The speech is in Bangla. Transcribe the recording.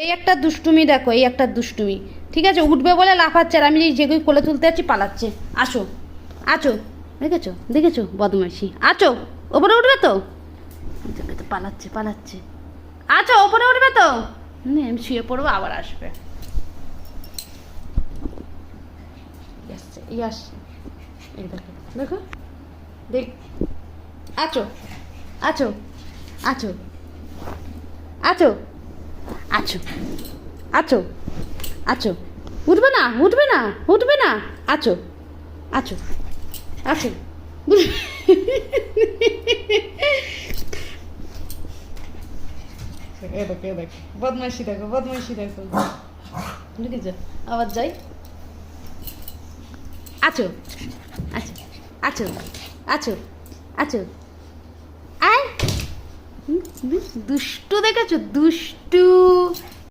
এই একটা দুষ্টুমি দেখো, এই একটা দুষ্টুমি। ঠিক আছে, উঠবে বলে লাফাচ্ছে, আর আমি যেগুলো কোলে তুলতে যাচ্ছি পালাচ্ছে। আসো, আছো, দেখেছো দেখেছো বদমাইশি। আছো, ওপরে উঠবে তো? তো পালাচ্ছে পালাচ্ছে। আছো, ওপরে উঠবে তো? আমি শুয়ে পড়বো, আবার আসবে। আসছে, এই আসছে, এই দেখো দেখো দেখ। আছো, আছো, আছো, আছো, আছো, আছো, আছো, উঠবে না উঠবে না উঠবে না। আছো, আছো, আছো। বদমাইশি দেখো, বদমাইশি দেখো। বুঝেছ? আবার যাই। আছো, আছো, আছো, আছো, আছো, আয়। দুষ্টু দেখেছো, দুষ্টু।